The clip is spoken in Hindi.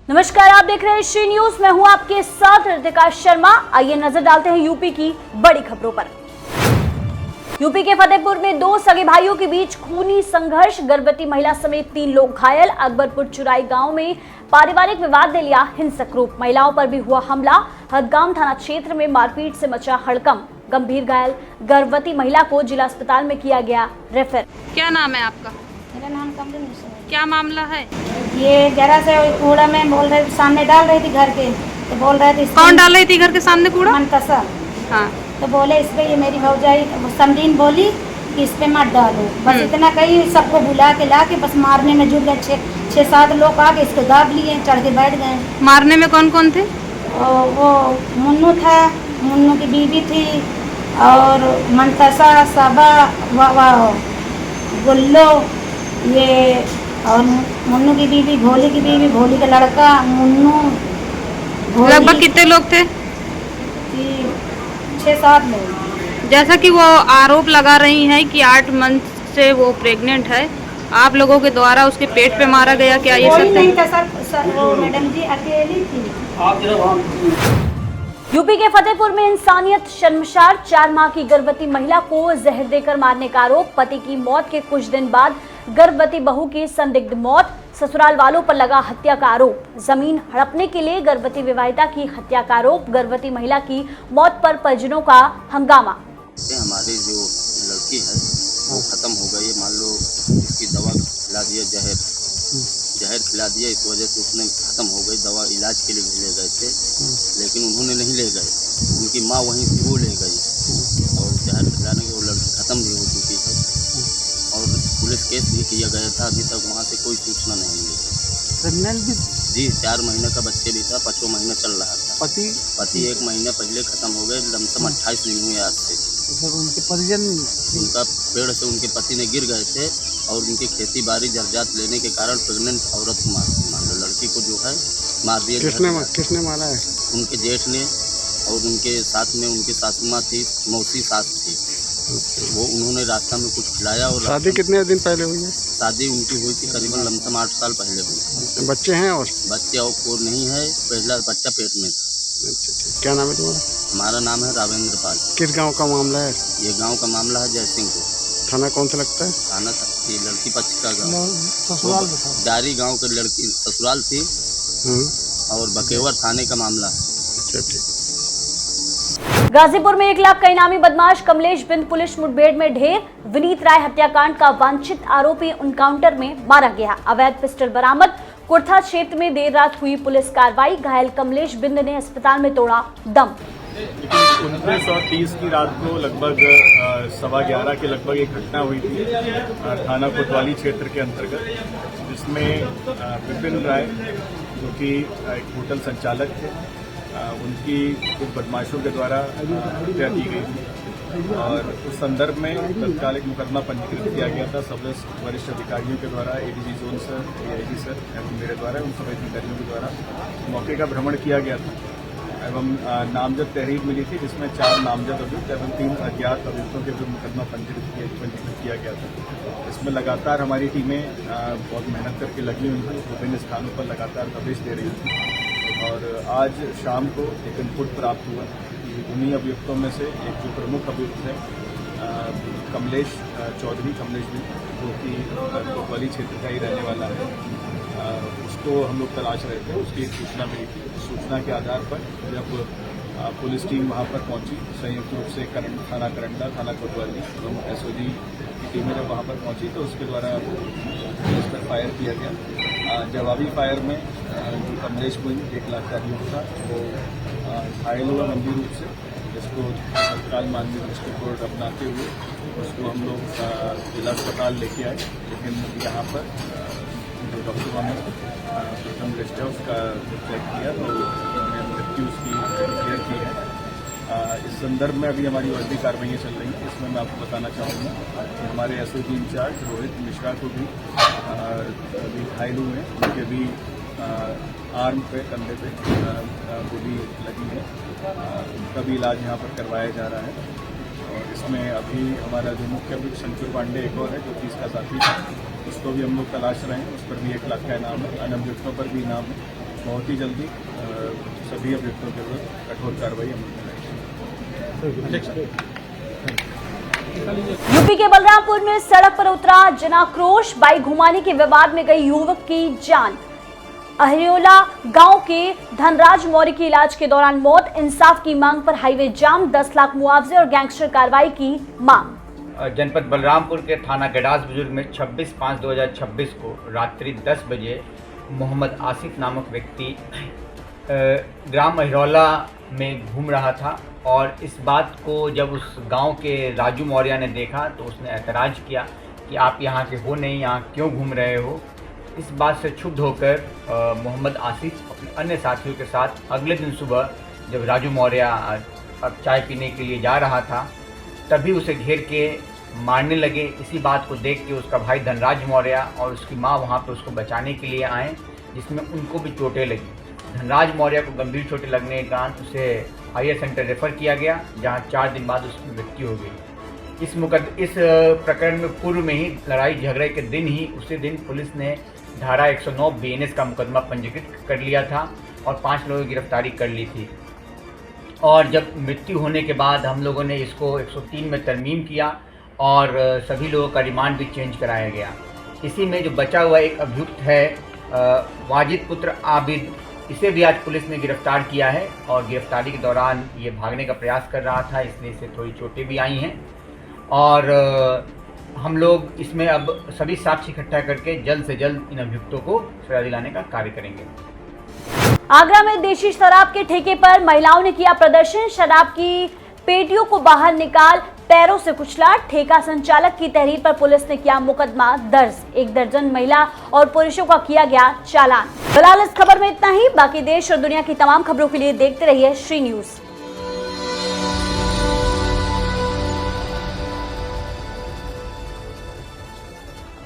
नमस्कार, आप देख रहे हैं श्री न्यूज। मैं हूं आपके साथ रितिका शर्मा। आइए नजर डालते हैं यूपी की बड़ी खबरों पर। यूपी के फतेहपुर में दो सगे भाइयों के बीच खूनी संघर्ष, गर्भवती महिला समेत 3 लोग घायल। अकबरपुर चुराई गांव में पारिवारिक विवाद ने लिया हिंसक रूप, महिलाओं पर भी हुआ हमला। हदगाम थाना क्षेत्र में मारपीट से मचा हड़कंप, गंभीर घायल गर्भवती महिला को जिला अस्पताल में किया गया रेफर। क्या नाम है आपका? मेरा नाम कमल है। क्या मामला है? ये जरा से कूड़ा में बोल रहे सामने डाल रही थी घर के, तो बोल रहे थे कौन डाल रही थी घर के सामने कूड़ा? मनतसा। हाँ, तो बोले इस पे ये मेरी भौजाई समदीन बोली कि इस पे मत डालो, बस इतना कही सबको बुला के ला के बस मारने में जुट गए। 6-7 लोग आके इसको दाब लिए, चढ़ के बैठ गए। मारने में कौन कौन थे? वो मुन्नू था, मुन्नू की बीवी थी, और मनतसा, सबा, गुल्लो, ये और मुन्नू की बीवी, भोली की बीवी, भोली का लड़का मुन्नू। लगभग कितने लोग थे? 6-7 लोग। जैसा कि वो आरोप लगा रही हैं कि 8 मंथ से वो प्रेग्नेंट है, आप लोगों के द्वारा उसके पेट पे मारा गया, क्या ये कोई सत्य नहीं है? था सर, वो मैडम जी अकेली थी। यूपी के फतेहपुर में इंसानियत शर्मसार, 4 माह की गर्भवती महिला को जहर देकर मारने का आरोप। पति की मौत के कुछ दिन बाद गर्भवती बहू की संदिग्ध मौत, ससुराल वालों पर लगा हत्या का आरोप। जमीन हड़पने के लिए गर्भवती विवाहिता की हत्या का आरोप, गर्भवती महिला की मौत पर परिजनों का हंगामा। हमारी जो लड़की है वो खत्म हो गई, मान लो इसकी दवा खिला दिया, जहर खिला दिया, इस वजह से उसने खत्म हो गई। दवा इलाज के लिए भी ले गए थे, लेकिन उन्होंने नहीं ले गए, उनकी माँ वहीं थी, वो ले गई, और जहर खिलाने के वो लड़की खत्म भी हो चुकी है, और पुलिस केस भी किया गया था। अभी तक वहाँ से कोई सूचना नहीं मिली। प्रेग्नेंट भी जी, 4 महीने का बच्चे भी था, 5वां महीना चल रहा था। पति 1 महीने पहले खत्म हो गए, लमसम 28 दिन हुए आज से। फिर उनके परिजन उनका पेड़ से उनके पति ने गिर गए थे, और उनकी खेती बाड़ी जर्जात लेने के कारण प्रेग्नेंट औरत को मान लो लड़की को जो है मार दिया। किसने मारा है? उनके जेठ ने, और उनके साथ में उनकी सासू माँ थी, मौसी सास थी, वो उन्होंने रास्ता में कुछ खिलाया। और शादी कितने दिन पहले हुई है? शादी उनकी हुई थी करीबन लमसम 8 साल पहले हुई। बच्चे हैं? और बच्चे और को नहीं है, पहला बच्चा पेट में था। अच्छा, ठीक। क्या नाम है तुम्हारा? हमारा नाम है रावेंद्र पाल। किस गांव का मामला है? ये गांव का मामला है जयसिंहपुर। थाना कौन सा लगता है? थाना ये लड़की पक्ष का गाँव, ससुराल डारी गांव की लड़की ससुराल थी, और बकेवर थाने का मामला है। अच्छा, ठीक। गाजीपुर में 1 लाख का इनामी बदमाश कमलेश बिंद पुलिस मुठभेड़ में ढेर। विनीत राय हत्याकांड का वांछित आरोपी एनकाउंटर में मारा गया। अवैध पिस्टल बरामद। कुर्था क्षेत्र में देर रात हुई पुलिस कार्रवाई, घायल कमलेश बिंद ने अस्पताल में तोड़ा दम। 1930 की रात को लगभग 11:15 के लगभग एक घटना हुई थी थाना कोतवाली क्षेत्र के अंतर्गत, जिसमें विपिन राय जो कि एक होटल संचालक थे, उनकी कुछ बदमाशों के द्वारा हत्या की गई थी, और उस संदर्भ में तत्काल एक मुकदमा पंजीकृत किया गया था सब वरिष्ठ अधिकारियों के द्वारा, ADG zone sir, AIG sir एवं मेरे द्वारा, उन सभी अधिकारियों के द्वारा मौके का भ्रमण किया गया था, एवं नामजद तहरीर मिली थी, जिसमें 4 नामजद अभियुक्त एवं 3 अज्ञात अभियुक्तों के विरुद्ध मुकदमा पंजीकृत किया गया था। इसमें लगातार हमारी टीमें बहुत मेहनत करके लगी हुई थी, विभिन्न स्थानों पर लगातार दबिश दे रही थी, और आज शाम को एक इनपुट प्राप्त हुआ कि उन्हीं अभियुक्तों में से एक जो प्रमुख अभियुक्त है कमलेश चौधरी, कमलेश भी, जो कि कोतवाली क्षेत्र का ही रहने वाला है, उसको हम लोग तलाश रहे थे। उसकी एक सूचना मिली थी, सूचना के आधार पर जब पुलिस टीम वहां पर पहुंची, संयुक्त रूप से थाना करंडा, थाना कोतवाली एवं एसओजी की टीमें जब वहां पर पहुंची, तो उसके द्वारा पुलिस पर फायर किया गया। जवाबी फायर में जो कमलेश बिंद 1 लाख का अभियुक्त था, वो घायल हुआ गंभीर रूप से, जिसको तत्काल माननीय डिस्ट्रिक्ट कोर्ट अपनाते हुए उसको हम लोग जिला अस्पताल लेके आए, लेकिन यहाँ पर जो डॉक्टरों ने प्रथम दृष्टया उसका चेक किया तो उन्होंने मृत्यु उसकी डिक्लेयर की है। इस संदर्भ में अभी हमारी और भी कार्रवाइयाँ चल रही हैं। इसमें मैं आपको बताना चाहूँगा कि हमारे एसओजी इंचार्ज रोहित मिश्रा को भी अभी घायल हुए हैं, उनके भी आर्म पे, कंधे पे गोली लगी है, उनका भी इलाज यहाँ पर करवाया जा रहा है। और इसमें अभी हमारा जो मुख्य अभियुक्त शंकर पांडे एक और है जो कि इसका साथी है, उसको भी हम लोग तलाश रहे हैं, उस पर भी 1 लाख का इनाम है, अन्य अभियुक्तों पर भी इनाम है। बहुत ही जल्दी सभी अभियुक्तों के विरुद्ध कठोर कार्रवाई अमल में लाएगी। यूपी के बलरामपुर में सड़क पर उतरा जनाक्रोश, बाइक घुमाने के विवाद में गई युवक की जान। अहरियोला गांव के धनराज मौर्य की इलाज के दौरान मौत, इंसाफ की मांग पर हाईवे जाम, 10 लाख मुआवजे और गैंगस्टर कार्रवाई की मांग। जनपद बलरामपुर के थाना गडास बुजुर्ग में 26/5/2026 को रात्रि 10 बजे मोहम्मद आसिफ नामक व्यक्ति ग्राम अहरियोला में घूम रहा था और इस बात को जब उस गांव के राजू मौर्य ने देखा तो उसने ऐतराज़ किया कि आप यहाँ के हो नहीं, यहाँ क्यों घूम रहे हो। इस बात से क्षुब्ध होकर मोहम्मद आसिफ अपने अन्य साथियों के साथ अगले दिन सुबह जब राजू मौर्य अब चाय पीने के लिए जा रहा था तभी उसे घेर के मारने लगे। इसी बात को देख के उसका भाई धनराज मौर्य और उसकी माँ वहाँ पर उसको बचाने के लिए आए, जिसमें उनको भी चोटें लगी। धनराज मौर्य को गंभीर चोटें लगने के कारण उसे हायर सेंटर रेफर किया गया, जहाँ 4 दिन बाद उसकी मृत्यु हो गई। इस प्रकरण में पूर्व में ही लड़ाई झगड़े के दिन ही उसी दिन पुलिस ने धारा 109 BNS का मुकदमा पंजीकृत कर लिया था और 5 लोगों की गिरफ्तारी कर ली थी। और जब मृत्यु होने के बाद हम लोगों ने इसको 103 में तरमीम किया और सभी लोगों का रिमांड भी चेंज कराया गया। इसी में जो बचा हुआ एक अभियुक्त है वाजिद पुत्र आबिद, इसे भी आज पुलिस ने गिरफ्तार किया है और गिरफ्तारी के दौरान ये भागने का प्रयास कर रहा था, इसलिए इसे थोड़ी चोटें भी आई हैं। और हम लोग इसमें अब सभी साक्ष्य इकट्ठा करके जल्द से जल्द इन अभियुक्तों को सजा दिलाने का कार्य करेंगे। आगरा में देशी शराब के ठेके पर महिलाओं ने किया प्रदर्शन, शराब की पेटियों को बाहर निकाल पैरों से कुचला। ठेका संचालक की तहरीर पर पुलिस ने किया मुकदमा दर्ज, 1 दर्जन महिला और पुरुषों का किया गया चालान। फिलहाल इस खबर में इतना ही। बाकी देश और दुनिया की तमाम खबरों के लिए देखते रहिए श्री न्यूज़।